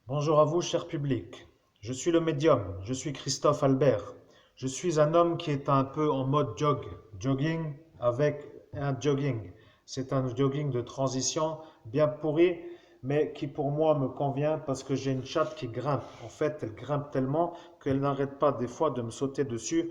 Bonjour à vous, cher public. Je suis le médium, je suis Christophe Albert. Je suis un homme qui est un peu en mode jogging avec un jogging. C'est un jogging de transition bien pourri, mais qui pour moi me convient parce que j'ai une chatte qui grimpe. En fait, elle grimpe tellement qu'elle n'arrête pas des fois de me sauter dessus.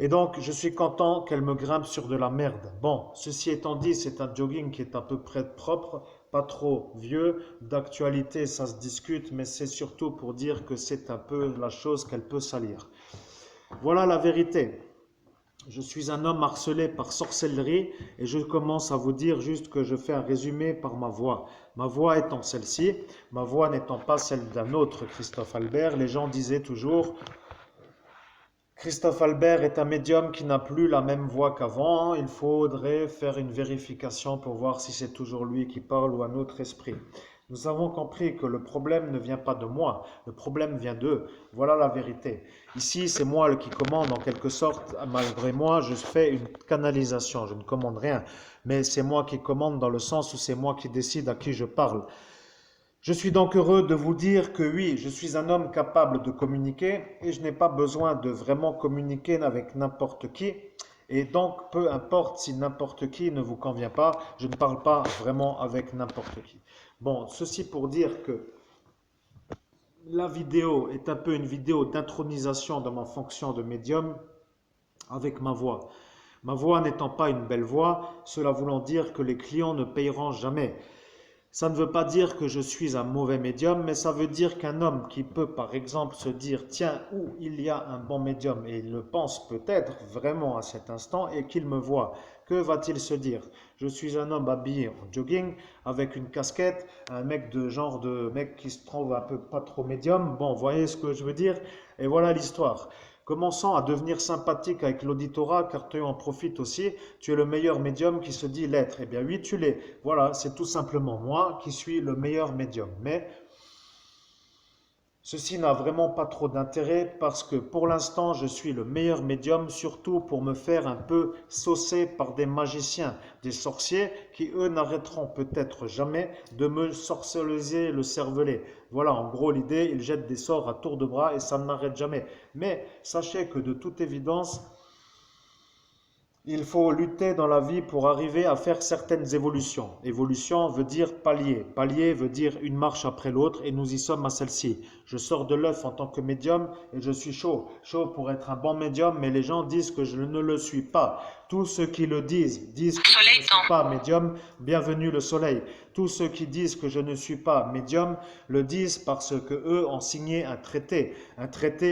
Et donc, je suis content qu'elle me grimpe sur de la merde. Bon, ceci étant dit, c'est un jogging qui est à peu près propre, pas trop vieux. D'actualité, ça se discute, mais c'est surtout pour dire que c'est un peu la chose qu'elle peut salir. Voilà la vérité. Je suis un homme harcelé par sorcellerie et je commence à vous dire juste que je fais un résumé par ma voix. Ma voix étant celle-ci, ma voix n'étant pas celle d'un autre Christophe Albert, les gens disaient toujours Christophe Albert est un médium qui n'a plus la même voix qu'avant. Il faudrait faire une vérification pour voir si c'est toujours lui qui parle ou un autre esprit. Nous avons compris que le problème ne vient pas de moi, le problème vient d'eux. Voilà la vérité. Ici, c'est moi qui commande en quelque sorte. Malgré moi, je fais une canalisation, je ne commande rien. Mais c'est moi qui commande dans le sens où c'est moi qui décide à qui je parle. Je suis donc heureux de vous dire que oui, je suis un homme capable de communiquer et je n'ai pas besoin de vraiment communiquer avec n'importe qui. Et donc, peu importe si n'importe qui ne vous convient pas, je ne parle pas vraiment avec n'importe qui. Bon, ceci pour dire que la vidéo est un peu une vidéo d'intronisation de ma fonction de médium avec ma voix. Ma voix n'étant pas une belle voix, cela voulant dire que les clients ne payeront jamais. Ça ne veut pas dire que je suis un mauvais médium, mais ça veut dire qu'un homme qui peut par exemple se dire tiens, où il y a un bon médium, et il le pense peut-être vraiment à cet instant, et qu'il me voit, que va-t-il se dire? Je suis un homme habillé en jogging, avec une casquette, un mec de genre de mec qui se trouve un peu pas trop médium, bon, vous voyez ce que je veux dire? Et voilà l'histoire. Commençons à devenir sympathique avec l'auditorat, car tu en profites aussi. Tu es le meilleur médium qui se dit l'être. Eh bien oui, tu l'es. Voilà, c'est tout simplement moi qui suis le meilleur médium. Mais ceci n'a vraiment pas trop d'intérêt parce que pour l'instant, je suis le meilleur médium, surtout pour me faire un peu saucer par des magiciens, des sorciers qui, eux, n'arrêteront peut-être jamais de me sorceliser le cervelet. Voilà, en gros, l'idée, ils jettent des sorts à tour de bras et ça n'arrête jamais. Mais sachez que de toute évidence, il faut lutter dans la vie pour arriver à faire certaines évolutions. Évolution veut dire palier. Palier veut dire une marche après l'autre et nous y sommes à celle-ci. Je sors de l'œuf en tant que médium et je suis chaud. Chaud pour être un bon médium, mais les gens disent que je ne le suis pas. Tous ceux qui le disent que je ne suis pas médium, bienvenue le soleil. Tous ceux qui disent que je ne suis pas médium le disent parce que eux ont signé un traité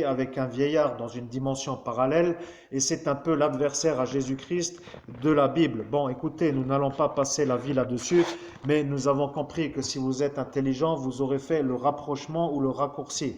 avec un vieillard dans une dimension parallèle, et c'est un peu l'adversaire à Jésus-Christ de la Bible. Bon, écoutez, nous n'allons pas passer la vie là-dessus, mais nous avons compris que si vous êtes intelligent, vous aurez fait le rapprochement ou le raccourci.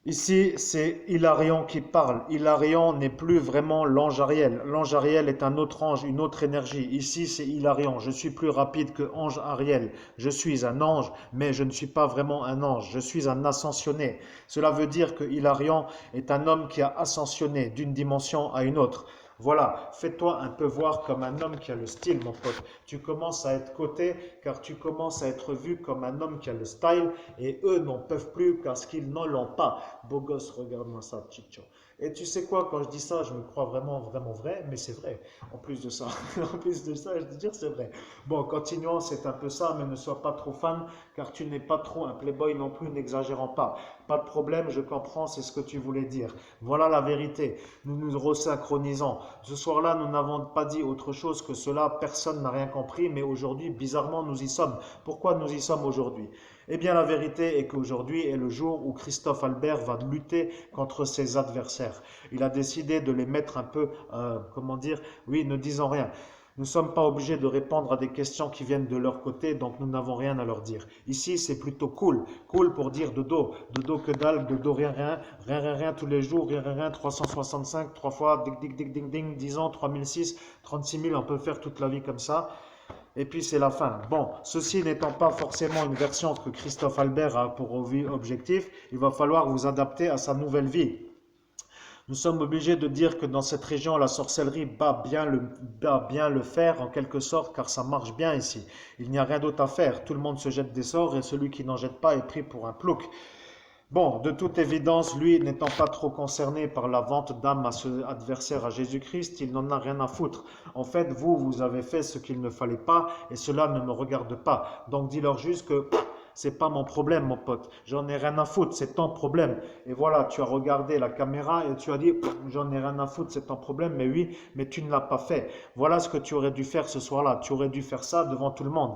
Ici, c'est Hilarion qui parle. Hilarion n'est plus vraiment l'ange Ariel. L'ange Ariel est un autre ange, une autre énergie. Ici, c'est Hilarion. Je suis plus rapide que ange Ariel. Je suis un ange, mais je ne suis pas vraiment un ange. Je suis un ascensionné. Cela veut dire que Hilarion est un homme qui a ascensionné d'une dimension à une autre. Voilà, fais-toi un peu voir comme un homme qui a le style, mon pote. Tu commences à être coté car tu commences à être vu comme un homme qui a le style et eux n'en peuvent plus parce qu'ils n'en l'ont pas. Beau gosse, regarde-moi ça, Chicho. Et tu sais quoi, quand je dis ça, je me crois vraiment, vraiment vrai, mais c'est vrai. En plus de ça, en plus de ça, je te dire, c'est vrai. Bon, continuons, c'est un peu ça, mais ne sois pas trop fan, car tu n'es pas trop un playboy non plus, n'exagérons pas. Pas de problème, je comprends, c'est ce que tu voulais dire. Voilà la vérité. Nous nous resynchronisons. Ce soir-là, nous n'avons pas dit autre chose que cela, personne n'a rien compris, mais aujourd'hui, bizarrement, nous y sommes. Pourquoi nous y sommes aujourd'hui? Eh bien, la vérité est qu'aujourd'hui est le jour où Christophe Albert va lutter contre ses adversaires. Il a décidé de les mettre un peu, comment dire, oui, ne disant rien. Nous ne sommes pas obligés de répondre à des questions qui viennent de leur côté, donc nous n'avons rien à leur dire. Ici, c'est plutôt cool. Cool pour dire de dos que dalle, de dos rien, rien, rien, rien, rien tous les jours, rien, rien, rien, 365, 3 fois, ding, ding, ding, ding, ding, 10 ans, 3006, 36 000, on peut faire toute la vie comme ça. Et puis c'est la fin. Bon, ceci n'étant pas forcément une version que Christophe Albert a pour objectif, il va falloir vous adapter à sa nouvelle vie. Nous sommes obligés de dire que dans cette région, la sorcellerie bat bien le fer en quelque sorte, car ça marche bien ici. Il n'y a rien d'autre à faire. Tout le monde se jette des sorts et celui qui n'en jette pas est pris pour un plouc. Bon, de toute évidence, lui n'étant pas trop concerné par la vente d'âme à ce adversaire à Jésus-Christ, il n'en a rien à foutre. En fait, vous avez fait ce qu'il ne fallait pas et cela ne me regarde pas. Donc dis-leur juste que c'est pas mon problème, mon pote. J'en ai rien à foutre, c'est ton problème. Et voilà, tu as regardé la caméra et tu as dit, j'en ai rien à foutre, c'est ton problème. Mais oui, mais tu ne l'as pas fait. Voilà ce que tu aurais dû faire ce soir-là. Tu aurais dû faire ça devant tout le monde.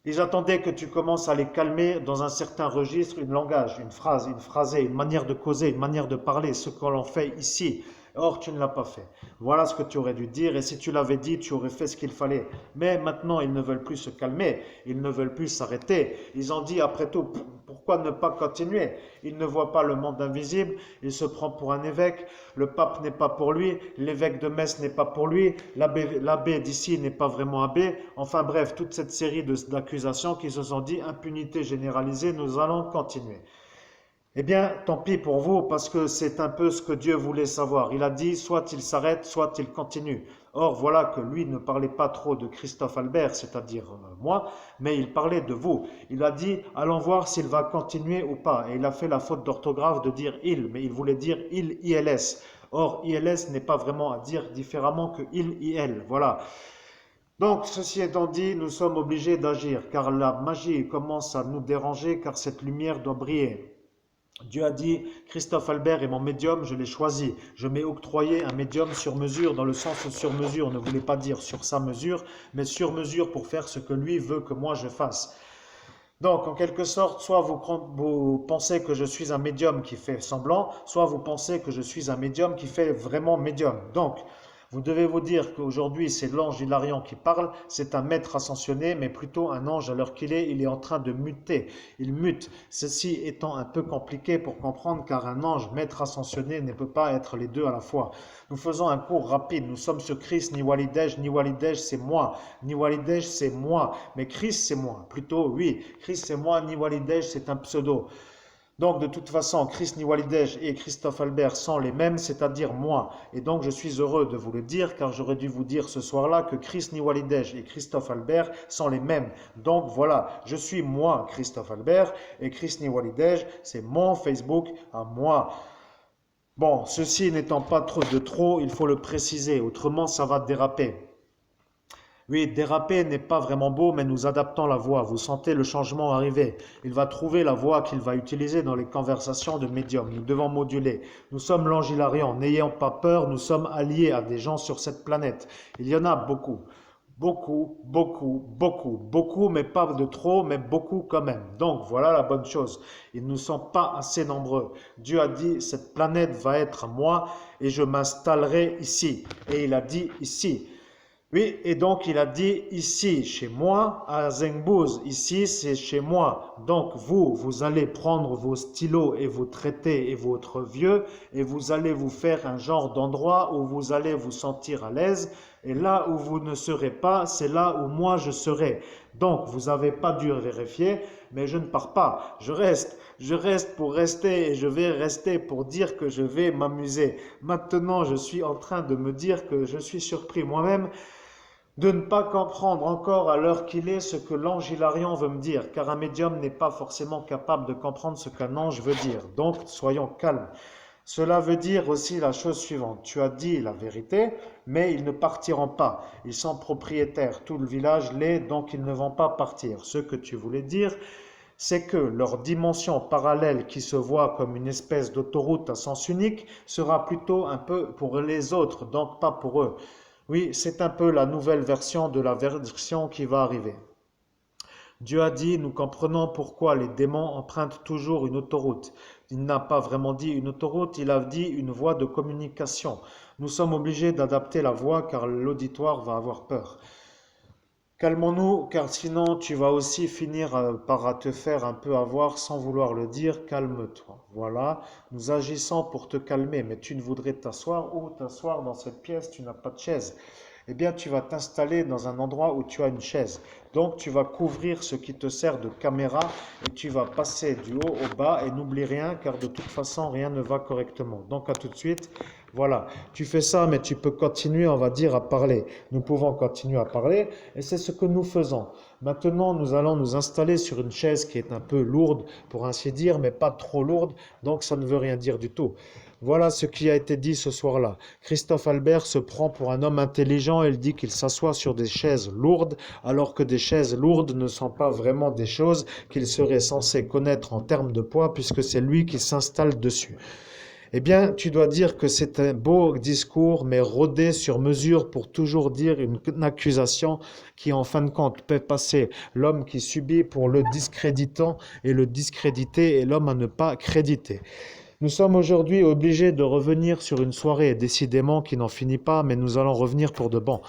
Ils attendaient que tu commences à les calmer dans un certain registre, une langage, une phrase, une phrasée, une manière de causer, une manière de parler, ce que l'on fait ici. Or, tu ne l'as pas fait. Voilà ce que tu aurais dû dire, et si tu l'avais dit, tu aurais fait ce qu'il fallait. Mais maintenant, ils ne veulent plus se calmer, ils ne veulent plus s'arrêter. Ils ont dit, après tout, pourquoi ne pas continuer? Il ne voit pas le monde invisible, il se prend pour un évêque, le pape n'est pas pour lui, l'évêque de Metz n'est pas pour lui, l'abbé d'ici n'est pas vraiment abbé. Enfin bref, toute cette série d'accusations qui se sont dit, impunité généralisée, nous allons continuer. Eh bien, tant pis pour vous, parce que c'est un peu ce que Dieu voulait savoir. Il a dit, soit il s'arrête, soit il continue. Or, voilà que lui ne parlait pas trop de Christophe Albert, c'est-à-dire moi, mais il parlait de vous. Il a dit, allons voir s'il va continuer ou pas. Et il a fait la faute d'orthographe de dire il, mais il voulait dire il, ILS. Or, ILS n'est pas vraiment à dire différemment que il, IL. Voilà. Donc, ceci étant dit, nous sommes obligés d'agir, car la magie commence à nous déranger, car cette lumière doit briller. Dieu a dit, Christophe Albert est mon médium, je l'ai choisi. Je m'ai octroyé un médium sur mesure, dans le sens où sur mesure ne voulait pas dire sur sa mesure, mais sur mesure pour faire ce que lui veut que moi je fasse. Donc, en quelque sorte, soit vous pensez que je suis un médium qui fait semblant, soit vous pensez que je suis un médium qui fait vraiment médium. Donc, vous devez vous dire qu'aujourd'hui, c'est l'ange Hilarion qui parle, c'est un maître ascensionné, mais plutôt un ange à l'heure qu'il est, il est en train de muter. Il mute, ceci étant un peu compliqué pour comprendre, car un ange maître ascensionné ne peut pas être les deux à la fois. Nous faisons un cours rapide, nous sommes sur Christ, ni Walidej c'est moi, ni Walidej c'est moi, mais Christ c'est moi, plutôt oui, Christ c'est moi, ni Walidej c'est un pseudo. Donc de toute façon, Chris Niwalidej et Christophe Albert sont les mêmes, c'est-à-dire moi. Et donc je suis heureux de vous le dire, car j'aurais dû vous dire ce soir-là que Chris Niwalidej et Christophe Albert sont les mêmes. Donc voilà, je suis moi, Christophe Albert, et Chris Niwalidej, c'est mon Facebook à moi. Bon, ceci n'étant pas trop, il faut le préciser, autrement ça va déraper. Oui, déraper n'est pas vraiment beau, mais nous adaptons la voix. Vous sentez le changement arriver. Il va trouver la voix qu'il va utiliser dans les conversations de médium. Nous devons moduler. Nous sommes l'ange Hilarion. N'ayons pas peur, nous sommes alliés à des gens sur cette planète. Il y en a beaucoup. Beaucoup, beaucoup, beaucoup, beaucoup, mais pas de trop, mais beaucoup quand même. Donc voilà la bonne chose. Ils ne sont pas assez nombreux. Dieu a dit, cette planète va être à moi et je m'installerai ici. Et il a dit ici. Oui, et donc il a dit ici, chez moi, à Zengbouz, ici c'est chez moi. Donc vous allez prendre vos stylos et vos traités et votre vieux et vous allez vous faire un genre d'endroit où vous allez vous sentir à l'aise. Et là où vous ne serez pas, c'est là où moi je serai. Donc vous n'avez pas dû vérifier, mais je ne pars pas, je reste. Je reste pour rester et je vais rester pour dire que je vais m'amuser. Maintenant, je suis en train de me dire que je suis surpris moi-même de ne pas comprendre encore à l'heure qu'il est ce que l'ange Hilarion veut me dire, car un médium n'est pas forcément capable de comprendre ce qu'un ange veut dire. Donc, soyons calmes. Cela veut dire aussi la chose suivante. Tu as dit la vérité, mais ils ne partiront pas. Ils sont propriétaires. Tout le village l'est, donc ils ne vont pas partir. Ce que tu voulais dire, c'est que leur dimension parallèle qui se voit comme une espèce d'autoroute à sens unique sera plutôt un peu pour les autres, donc pas pour eux. Oui, c'est un peu la nouvelle version de la version qui va arriver. Dieu a dit, nous comprenons pourquoi les démons empruntent toujours une autoroute. Il n'a pas vraiment dit une autoroute, il a dit une voie de communication. Nous sommes obligés d'adapter la voie car l'auditoire va avoir peur. Calmons-nous, car sinon tu vas aussi finir par te faire un peu avoir sans vouloir le dire. Calme-toi. Voilà, nous agissons pour te calmer, mais tu ne voudrais t'asseoir où t'asseoir dans cette pièce, tu n'as pas de chaise. eh bien tu vas t'installer dans un endroit où tu as une chaise. Donc tu vas couvrir ce qui te sert de caméra et tu vas passer du haut au bas et n'oublie rien car de toute façon rien ne va correctement. Donc à tout de suite. Voilà, tu fais ça mais tu peux continuer, on va dire, à parler. Nous pouvons continuer à parler et c'est ce que nous faisons. Maintenant, nous allons nous installer sur une chaise qui est un peu lourde, pour ainsi dire, mais pas trop lourde, donc ça ne veut rien dire du tout. Voilà ce qui a été dit ce soir-là. Christophe Albert se prend pour un homme intelligent et il dit qu'il s'assoit sur des chaises lourdes, alors que des chaises lourdes ne sont pas vraiment des choses qu'il serait censé connaître en termes de poids, puisque c'est lui qui s'installe dessus. Eh bien, tu dois dire que c'est un beau discours, mais rodé sur mesure pour toujours dire une accusation qui, en fin de compte, peut passer l'homme qui subit pour le discréditant et le discrédité et l'homme à ne pas créditer. Nous sommes aujourd'hui obligés de revenir sur une soirée, décidément qui n'en finit pas, mais nous allons revenir pour de bon.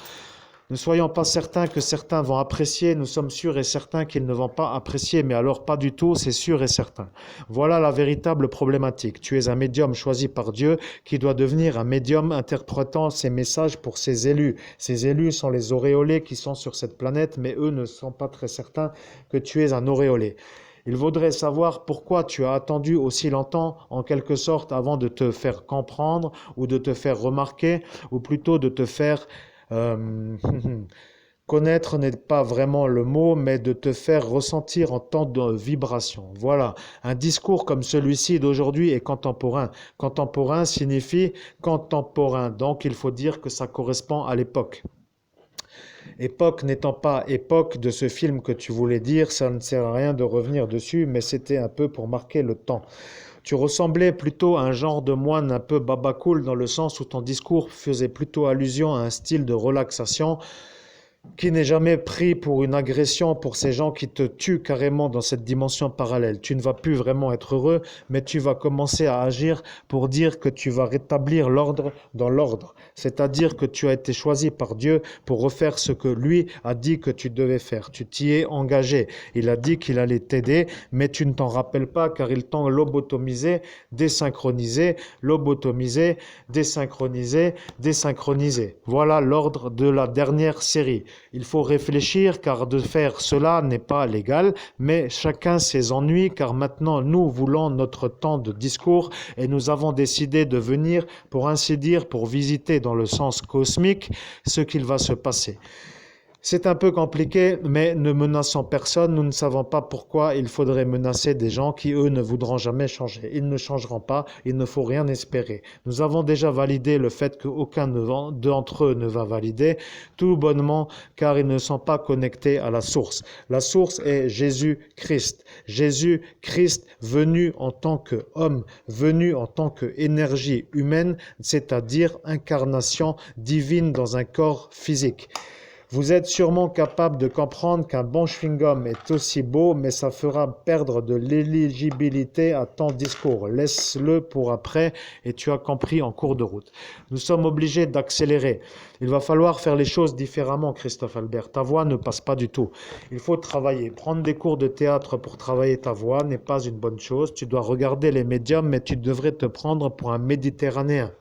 Ne soyons pas certains que certains vont apprécier, nous sommes sûrs et certains qu'ils ne vont pas apprécier, mais alors pas du tout, c'est sûr et certain. Voilà la véritable problématique. Tu es un médium choisi par Dieu qui doit devenir un médium interprétant ses messages pour ses élus. Ces élus sont les auréolés qui sont sur cette planète, mais eux ne sont pas très certains que tu es un auréolé. Il vaudrait savoir pourquoi tu as attendu aussi longtemps, en quelque sorte, avant de te faire comprendre ou de te faire remarquer, ou plutôt de te faire euh, connaître n'est pas vraiment le mot, mais de te faire ressentir en temps de vibration. Voilà, un discours comme celui-ci d'aujourd'hui est contemporain. Contemporain signifie contemporain, donc il faut dire que ça correspond à l'époque. Époque n'étant pas époque de ce film que tu voulais dire, ça ne sert à rien de revenir dessus, mais c'était un peu pour marquer le temps. Tu ressemblais plutôt à un genre de moine un peu babacool dans le sens où ton discours faisait plutôt allusion à un style de relaxation qui n'est jamais pris pour une agression pour ces gens qui te tuent carrément dans cette dimension parallèle. Tu ne vas plus vraiment être heureux, mais tu vas commencer à agir pour dire que tu vas rétablir l'ordre dans l'ordre. C'est-à-dire que tu as été choisi par Dieu pour refaire ce que lui a dit que tu devais faire. Tu t'y es engagé. Il a dit qu'il allait t'aider, mais tu ne t'en rappelles pas car il t'a lobotomisé, désynchronisé, lobotomisé, désynchronisé, désynchronisé. Voilà l'ordre de la dernière série. Il faut réfléchir car de faire cela n'est pas légal, mais chacun ses ennuis car maintenant nous voulons notre temps de discours et nous avons décidé de venir, pour ainsi dire, pour visiter dans le sens cosmique ce qu'il va se passer. C'est un peu compliqué, mais ne menaçons personne. Nous ne savons pas pourquoi il faudrait menacer des gens qui, eux, ne voudront jamais changer. Ils ne changeront pas, il ne faut rien espérer. Nous avons déjà validé le fait qu'aucun d'entre eux ne va valider, tout bonnement, car ils ne sont pas connectés à la source. La source est Jésus-Christ. Jésus-Christ venu en tant qu'homme, venu en tant qu'énergie humaine, c'est-à-dire incarnation divine dans un corps physique. Vous êtes sûrement capable de comprendre qu'un bon chewing-gum est aussi beau, mais ça fera perdre de l'éligibilité à ton discours. Laisse-le pour après et tu as compris en cours de route. Nous sommes obligés d'accélérer. Il va falloir faire les choses différemment, Christophe Albert. Ta voix ne passe pas du tout. Il faut travailler. Prendre des cours de théâtre pour travailler ta voix n'est pas une bonne chose. Tu dois regarder les médiums, mais tu devrais te prendre pour un Méditerranéen.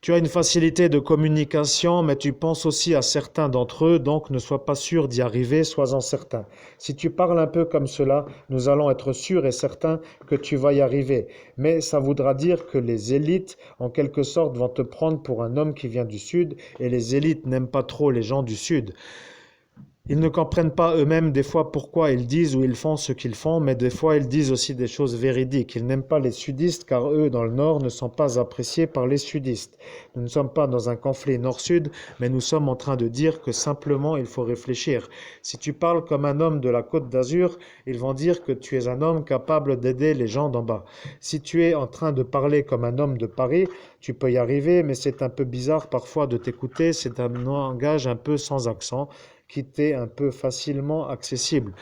Tu as une facilité de communication, mais tu penses aussi à certains d'entre eux, donc ne sois pas sûr d'y arriver, sois-en certain. Si tu parles un peu comme cela, nous allons être sûrs et certains que tu vas y arriver. Mais ça voudra dire que les élites, en quelque sorte, vont te prendre pour un homme qui vient du Sud, et les élites n'aiment pas trop les gens du Sud. Ils ne comprennent pas eux-mêmes des fois pourquoi ils disent ou ils font ce qu'ils font, mais des fois ils disent aussi des choses véridiques. Ils n'aiment pas les sudistes car eux, dans le Nord, ne sont pas appréciés par les sudistes. Nous ne sommes pas dans un conflit Nord-Sud, mais nous sommes en train de dire que simplement il faut réfléchir. Si tu parles comme un homme de la Côte d'Azur, ils vont dire que tu es un homme capable d'aider les gens d'en bas. Si tu es en train de parler comme un homme de Paris, tu peux y arriver, mais c'est un peu bizarre parfois de t'écouter, c'est un langage un peu sans accent, qui t'est un peu facilement accessible.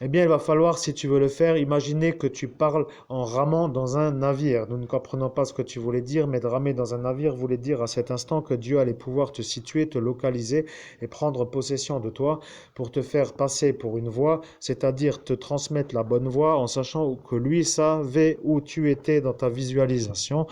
Eh bien, il va falloir, si tu veux le faire, imaginer que tu parles en ramant dans un navire. Nous ne comprenons pas ce que tu voulais dire, mais de ramer dans un navire voulait dire à cet instant que Dieu allait pouvoir te situer, te localiser et prendre possession de toi pour te faire passer pour une voix, c'est-à-dire te transmettre la bonne voix en sachant que lui savait où tu étais dans ta visualisation.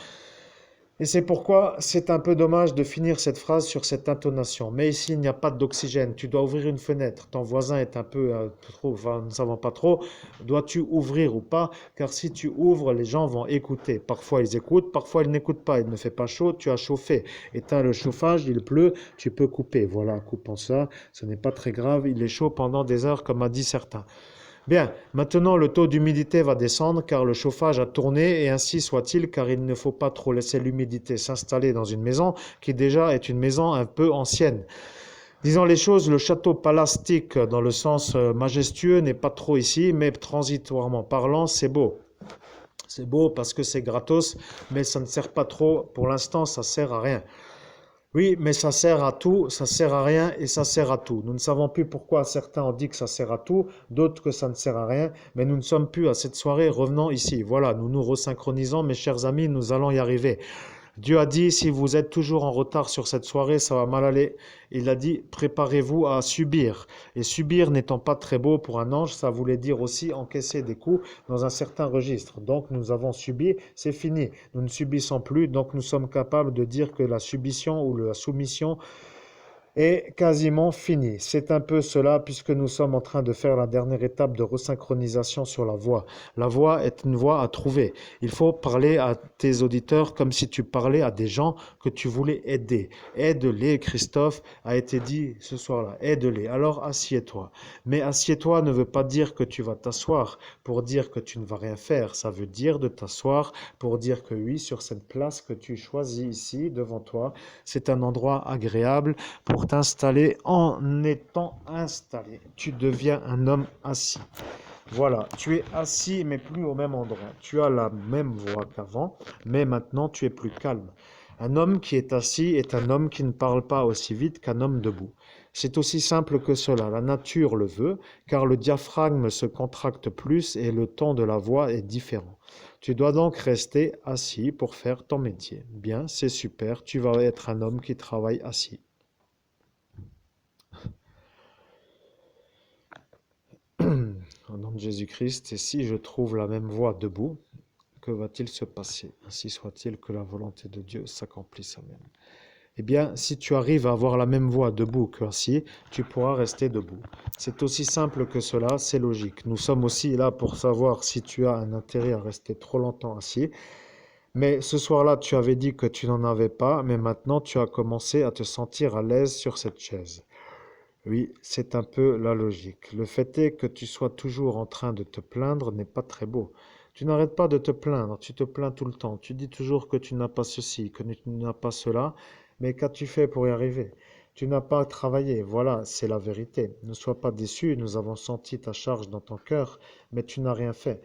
Et c'est pourquoi c'est un peu dommage de finir cette phrase sur cette intonation. Mais ici, il n'y a pas d'oxygène. Tu dois ouvrir une fenêtre. Ton voisin est un peu trop, enfin, ne savant pas trop. Dois-tu ouvrir ou pas? Car si tu ouvres, les gens vont écouter. Parfois, ils écoutent, parfois, ils n'écoutent pas. Il ne fait pas chaud, tu as chauffé. Éteins le chauffage, il pleut, tu peux couper. Voilà, coupons ça. Ce n'est pas très grave. Il est chaud pendant des heures, comme a dit certains. Bien, maintenant le taux d'humidité va descendre car le chauffage a tourné et ainsi soit-il car il ne faut pas trop laisser l'humidité s'installer dans une maison qui déjà est une maison un peu ancienne. Disons les choses, le château palastique dans le sens majestueux n'est pas trop ici, mais transitoirement parlant, c'est beau. C'est beau parce que c'est gratos, mais ça ne sert pas trop. Pour l'instant, ça sert à rien. Oui, mais ça sert à tout, ça sert à rien et ça sert à tout. Nous ne savons plus pourquoi certains ont dit que ça sert à tout, d'autres que ça ne sert à rien, mais nous ne sommes plus à cette soirée, revenons ici. Voilà, nous nous resynchronisons, mes chers amis, nous allons y arriver. Dieu a dit, si vous êtes toujours en retard sur cette soirée, ça va mal aller. Il a dit, préparez-vous à subir. Et subir n'étant pas très beau pour un ange, ça voulait dire aussi encaisser des coups dans un certain registre. Donc nous avons subi, c'est fini. Nous ne subissons plus, donc nous sommes capables de dire que la submission ou la soumission est quasiment fini. C'est un peu cela puisque nous sommes en train de faire la dernière étape de resynchronisation sur la voix. La voix est une voix à trouver. Il faut parler à tes auditeurs comme si tu parlais à des gens que tu voulais aider. Aide-les, Christophe a été dit ce soir-là. Aide-les. Alors assieds-toi. Mais assieds-toi ne veut pas dire que tu vas t'asseoir pour dire que tu ne vas rien faire. Ça veut dire de t'asseoir pour dire que oui, sur cette place que tu choisis ici devant toi, c'est un endroit agréable pour t'installer en étant installé. Tu deviens un homme assis. Voilà, tu es assis mais plus au même endroit. Tu as la même voix qu'avant, mais maintenant tu es plus calme. Un homme qui est assis est un homme qui ne parle pas aussi vite qu'un homme debout. C'est aussi simple que cela. La nature le veut, car le diaphragme se contracte plus et le ton de la voix est différent. Tu dois donc rester assis pour faire ton métier. Bien, c'est super, tu vas être un homme qui travaille assis. Au nom de Jésus-Christ, et si je trouve la même voix debout, que va-t-il se passer? Ainsi soit-il que la volonté de Dieu s'accomplisse. Amen. Eh bien, si tu arrives à avoir la même voix debout qu'assis, tu pourras rester debout. C'est aussi simple que cela, c'est logique. Nous sommes aussi là pour savoir si tu as un intérêt à rester trop longtemps assis. Mais ce soir-là, tu avais dit que tu n'en avais pas, mais maintenant tu as commencé à te sentir à l'aise sur cette chaise. Oui, c'est un peu la logique. Le fait est que tu sois toujours en train de te plaindre n'est pas très beau. Tu n'arrêtes pas de te plaindre, tu te plains tout le temps. Tu dis toujours que tu n'as pas ceci, que tu n'as pas cela, mais qu'as-tu fait pour y arriver? Tu n'as pas travaillé, voilà, c'est la vérité. Ne sois pas déçu, nous avons senti ta charge dans ton cœur, mais tu n'as rien fait.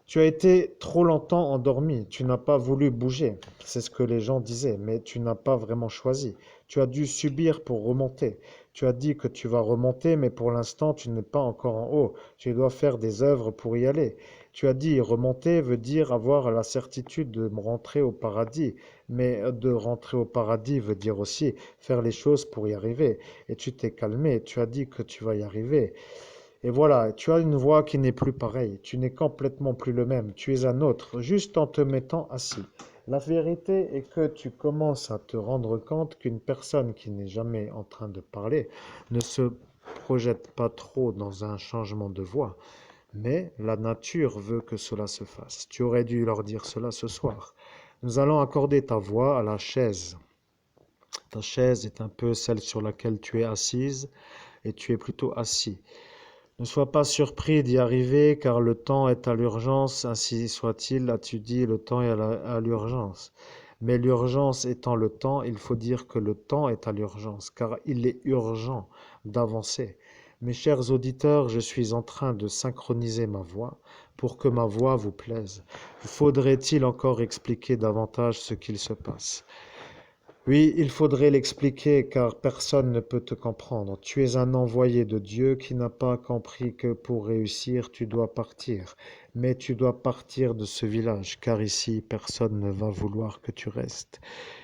Tu as été trop longtemps endormi, tu n'as pas voulu bouger, c'est ce que les gens disaient, mais tu n'as pas vraiment choisi. Tu as dû subir pour remonter. Tu as dit que tu vas remonter, mais pour l'instant, tu n'es pas encore en haut. Tu dois faire des œuvres pour y aller. Tu as dit remonter veut dire avoir la certitude de rentrer au paradis, mais de rentrer au paradis veut dire aussi faire les choses pour y arriver. Et tu t'es calmé, tu as dit que tu vas y arriver. Et voilà, tu as une voix qui n'est plus pareille, tu n'es complètement plus le même, tu es un autre, juste en te mettant assis. La vérité est que tu commences à te rendre compte qu'une personne qui n'est jamais en train de parler ne se projette pas trop dans un changement de voix, mais la nature veut que cela se fasse. Tu aurais dû leur dire cela ce soir. Nous allons accorder ta voix à la chaise. Ta chaise est un peu celle sur laquelle tu es assise et tu es plutôt assis. Ne sois pas surpris d'y arriver, car le temps est à l'urgence, ainsi soit-il, as-tu dit, le temps est à l'urgence. Mais l'urgence étant le temps, il faut dire que le temps est à l'urgence, car il est urgent d'avancer. Mes chers auditeurs, je suis en train de synchroniser ma voix pour que ma voix vous plaise. Faudrait-il encore expliquer davantage ce qu'il se passe? Oui, il faudrait l'expliquer car personne ne peut te comprendre. Tu es un envoyé de Dieu qui n'a pas compris que pour réussir, tu dois partir. Mais tu dois partir de ce village car ici, personne ne va vouloir que tu restes.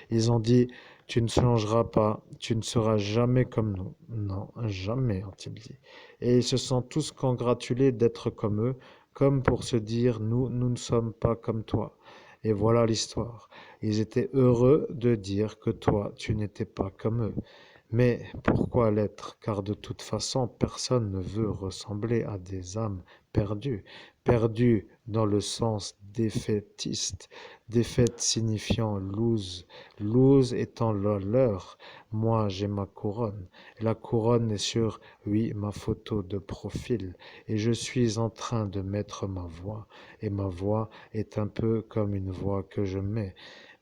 Ils ont dit, tu ne changeras pas, tu ne seras jamais comme nous. Non, jamais, ont-ils dit. Et ils se sont tous congratulés d'être comme eux, comme pour se dire, nous ne sommes pas comme toi. Et voilà l'histoire. Ils étaient heureux de dire que toi, tu n'étais pas comme eux. Mais pourquoi l'être? Car de toute façon, personne ne veut ressembler à des âmes perdues. Perdues dans le sens défaitiste, défaite signifiant lose, lose étant la leur. Moi, j'ai ma couronne. Et la couronne est sur, oui, ma photo de profil. Et je suis en train de mettre ma voix. Et ma voix est un peu comme une voix que je mets.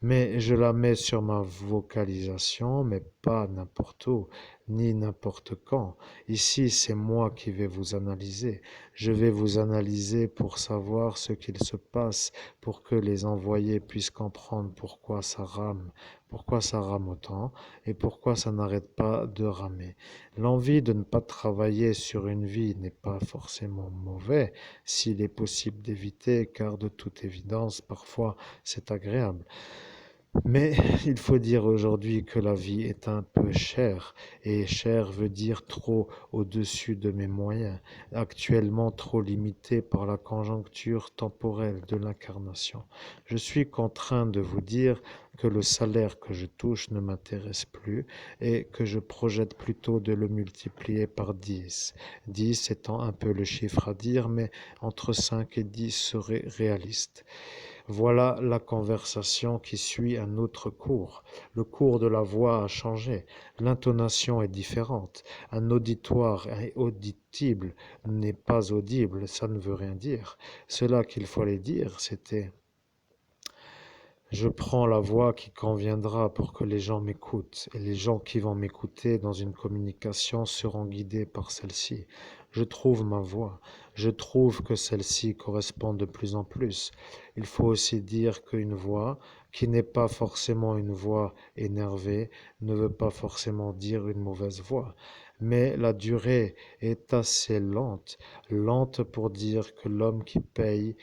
Mais je la mets sur ma vocalisation, mais pas n'importe où, ni n'importe quand. Ici, c'est moi qui vais vous analyser. Je vais vous analyser pour savoir ce qu'il se passe, pour que les envoyés puissent comprendre pourquoi ça rame autant, et pourquoi ça n'arrête pas de ramer. L'envie de ne pas travailler sur une vie n'est pas forcément mauvais, s'il est possible d'éviter, car de toute évidence, parfois, c'est agréable. Mais il faut dire aujourd'hui que la vie est un peu chère, et cher veut dire trop au-dessus de mes moyens, actuellement trop limité par la conjoncture temporelle de l'incarnation. Je suis contraint de vous dire que le salaire que je touche ne m'intéresse plus et que je projette plutôt de le multiplier par 10. 10 étant un peu le chiffre à dire, mais entre 5 et 10 serait réaliste. Voilà la conversation qui suit un autre cours. Le cours de la voix a changé. L'intonation est différente. Un auditoire est audible n'est pas audible. Ça ne veut rien dire. Cela qu'il fallait dire, c'était je prends la voie qui conviendra pour que les gens m'écoutent, et les gens qui vont m'écouter dans une communication seront guidés par celle-ci. Je trouve ma voix, je trouve que celle-ci correspond de plus en plus. Il faut aussi dire qu'une voix, qui n'est pas forcément une voix énervée, ne veut pas forcément dire une mauvaise voix. Mais la durée est assez lente, lente pour dire que l'homme qui paye,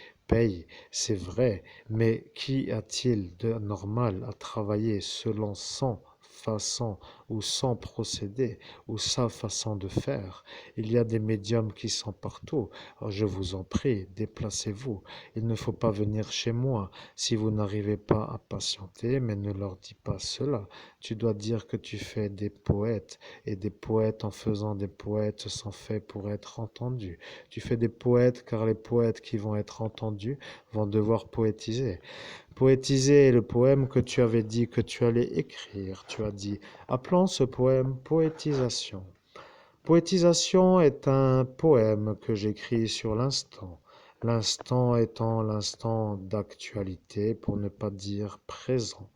c'est vrai, mais qu'y a-t-il de normal à travailler selon son façon ou son procédé ou sa façon de faire? Il y a des médiums qui sont partout. Alors je vous en prie, déplacez-vous. Il ne faut pas venir chez moi si vous n'arrivez pas à patienter, mais ne leur dis pas cela. Tu dois dire que tu fais des poètes, et des poètes en faisant des poètes sont faits pour être entendus. Tu fais des poètes car les poètes qui vont être entendus vont devoir poétiser. Poétiser est le poème que tu avais dit que tu allais écrire. Tu as dit, appelons ce poème Poétisation. Poétisation est un poème que j'écris sur l'instant. L'instant étant l'instant d'actualité pour ne pas dire présent.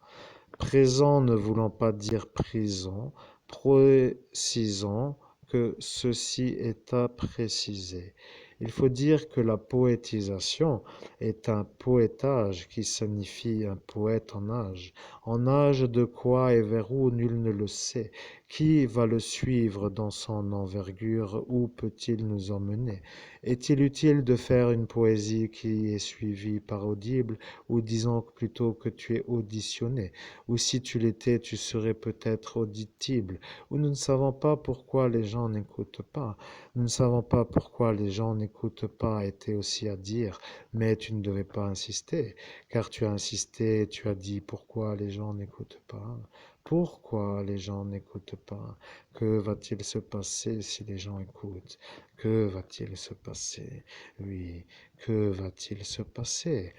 Présent ne voulant pas dire prison, précisons que ceci est à préciser. Il faut dire que la poétisation est un poétage qui signifie un poète en âge de quoi et vers où nul ne le sait. Qui va le suivre dans son envergure? Où peut-il nous emmener? Est-il utile de faire une poésie qui est suivie par audible, ou disons plutôt que tu es auditionné? Ou si tu l'étais, tu serais peut-être audible, ou nous ne savons pas pourquoi les gens n'écoutent pas. Nous ne savons pas pourquoi les gens n'écoutent pas était aussi à dire, mais tu ne devais pas insister, car tu as insisté, tu as dit pourquoi les gens n'écoutent pas. Pourquoi les gens n'écoutent pas? Que va-t-il se passer si les gens écoutent? Que va-t-il se passer? Oui, que va-t-il se passer?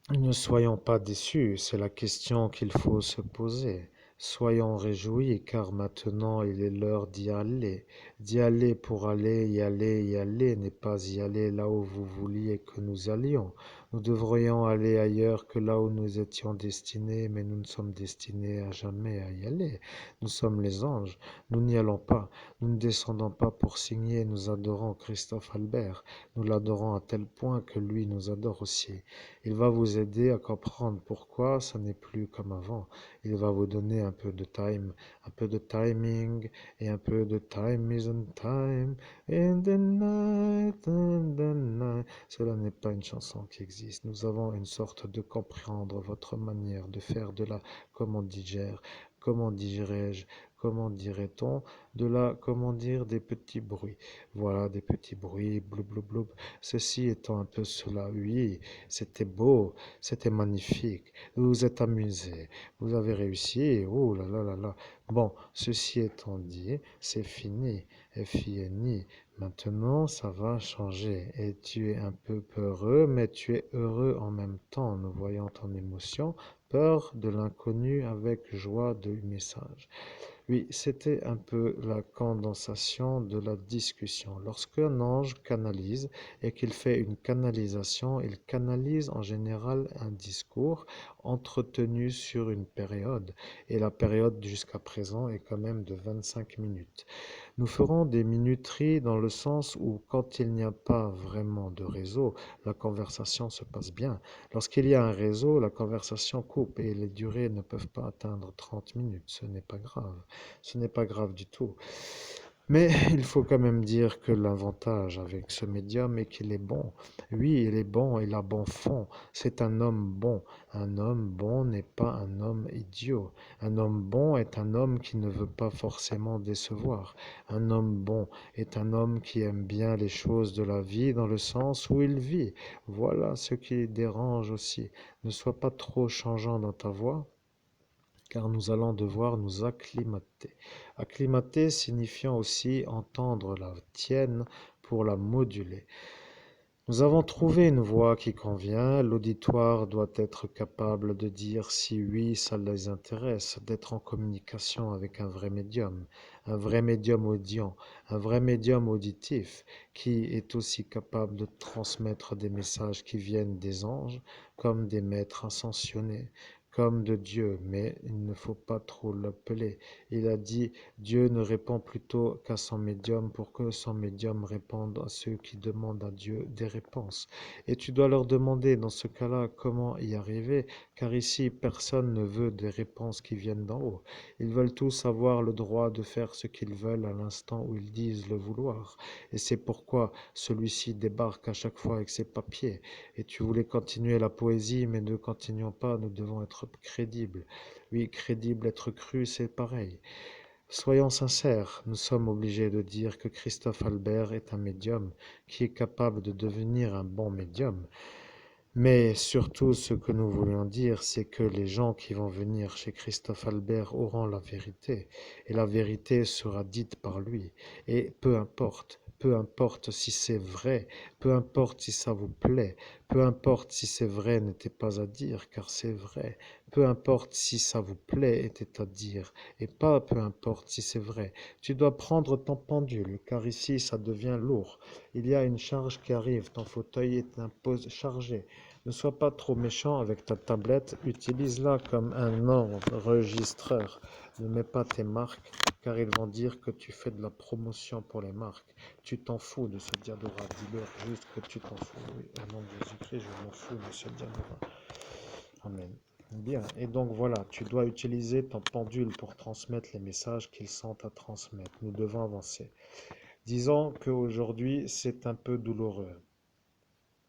Ne soyons pas déçus, c'est la question qu'il faut se poser. Soyons réjouis, car maintenant il est l'heure d'y aller. D'y aller pour aller, y aller n'est pas y aller là où vous vouliez que nous allions. Nous devrions aller ailleurs que là où nous étions destinés, mais nous ne sommes destinés à jamais à y aller. Nous sommes les anges, nous n'y allons pas. Nous ne descendons pas pour signer, nous adorons Christophe Albert. Nous l'adorons à tel point que lui nous adore aussi. Il va vous aider à comprendre pourquoi ça n'est plus comme avant. Il va vous donner un peu de time, un peu de timing et un peu de time isn't time in the night, in the night. Cela n'est pas une chanson qui existe. Nous avons une sorte de comprendre votre manière de faire de la, comment dirais-je, comment dirait-on, comment dire, des petits bruits. Voilà, des petits bruits, blou blou blou. Ceci étant un peu cela, oui, c'était beau, c'était magnifique. Vous vous êtes amusé, vous avez réussi, oh là là là là. Bon, ceci étant dit, c'est fini, et fini. Maintenant, ça va changer et tu es un peu peureux, mais tu es heureux en même temps, nous voyons ton émotion, peur de l'inconnu avec joie du message. Oui, c'était un peu la condensation de la discussion. Lorsqu'un ange canalise et qu'il fait une canalisation, il canalise en général un discours entretenu sur une période. Et la période jusqu'à présent est quand même de 25 minutes. Nous ferons des minuteries dans le sens où quand il n'y a pas vraiment de réseau, la conversation se passe bien. Lorsqu'il y a un réseau, la conversation coupe et les durées ne peuvent pas atteindre 30 minutes. Ce n'est pas grave. Ce n'est pas grave du tout. Mais il faut quand même dire que l'avantage avec ce médium est qu'il est bon. Oui, il est bon, il a bon fond. C'est un homme bon. Un homme bon n'est pas un homme idiot. Un homme bon est un homme qui ne veut pas forcément décevoir. Un homme bon est un homme qui aime bien les choses de la vie dans le sens où il vit. Voilà ce qui dérange aussi. Ne sois pas trop changeant dans ta voix, car nous allons devoir nous acclimater. Acclimater signifiant aussi entendre la tienne pour la moduler. Nous avons trouvé une voix qui convient, l'auditoire doit être capable de dire si oui, ça les intéresse, d'être en communication avec un vrai médium audient, un vrai médium auditif, qui est aussi capable de transmettre des messages qui viennent des anges, comme des maîtres ascensionnés, comme de Dieu, mais il ne faut pas trop l'appeler. Il a dit Dieu ne répond plutôt qu'à son médium pour que son médium réponde à ceux qui demandent à Dieu des réponses. Et tu dois leur demander dans ce cas-là comment y arriver, car ici personne ne veut des réponses qui viennent d'en haut. Ils veulent tous avoir le droit de faire ce qu'ils veulent à l'instant où ils disent le vouloir. Et c'est pourquoi celui-ci débarque à chaque fois avec ses papiers. Et tu voulais continuer la poésie, mais ne continuons pas, nous devons être crédibles. Oui, crédible, être cru, c'est pareil. Soyons sincères, nous sommes obligés de dire que Christophe Albert est un médium qui est capable de devenir un bon médium. Mais surtout, ce que nous voulions dire, c'est que les gens qui vont venir chez Christophe Albert auront la vérité, et la vérité sera dite par lui. Et peu importe si c'est vrai, peu importe si ça vous plaît, peu importe si c'est vrai n'était pas à dire, car c'est vrai, peu importe si ça vous plaît était à dire, et pas peu importe si c'est vrai. Tu dois prendre ton pendule, car ici ça devient lourd. Il y a une charge qui arrive, ton fauteuil est chargé. Ne sois pas trop méchant avec ta tablette, utilise-la comme un enregistreur. Ne mets pas tes marques, car ils vont dire que tu fais de la promotion pour les marques. Tu t'en fous de ce diadora, dis-leur juste que tu t'en fous. Oui, au nom de Jésus-Christ, je m'en fous de ce diadora. Amen. Bien, et donc voilà, tu dois utiliser ton pendule pour transmettre les messages qu'ils sont à transmettre. Nous devons avancer. Disons qu'aujourd'hui, c'est un peu douloureux.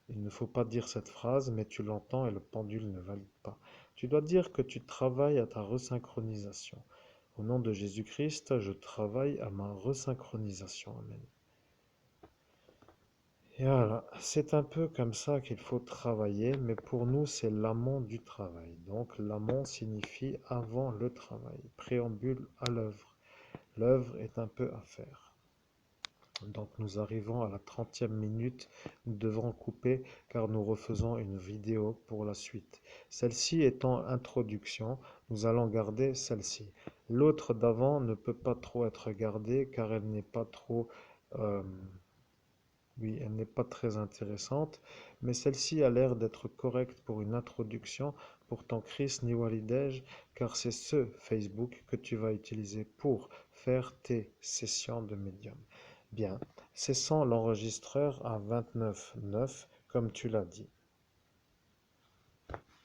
Il ne faut pas dire cette phrase, mais tu l'entends et le pendule ne valide pas. Tu dois dire que tu travailles à ta resynchronisation. Au nom de Jésus-Christ, je travaille à ma resynchronisation. Amen. Et voilà, c'est un peu comme ça qu'il faut travailler, mais pour nous, c'est l'amont du travail. Donc, l'amont signifie avant le travail, préambule à l'œuvre. L'œuvre est un peu à faire. Donc nous arrivons à la 30e minute, nous devrons couper car nous refaisons une vidéo pour la suite. Celle-ci étant introduction, nous allons garder celle-ci. L'autre d'avant ne peut pas trop être gardée car elle n'est pas trop... euh, oui, elle n'est pas très intéressante, mais celle-ci a l'air d'être correcte pour une introduction pour ton Chris Niwalidej, car c'est ce Facebook que tu vas utiliser pour faire tes sessions de médium. Bien, cessons l'enregistreur à 29,9 comme tu l'as dit.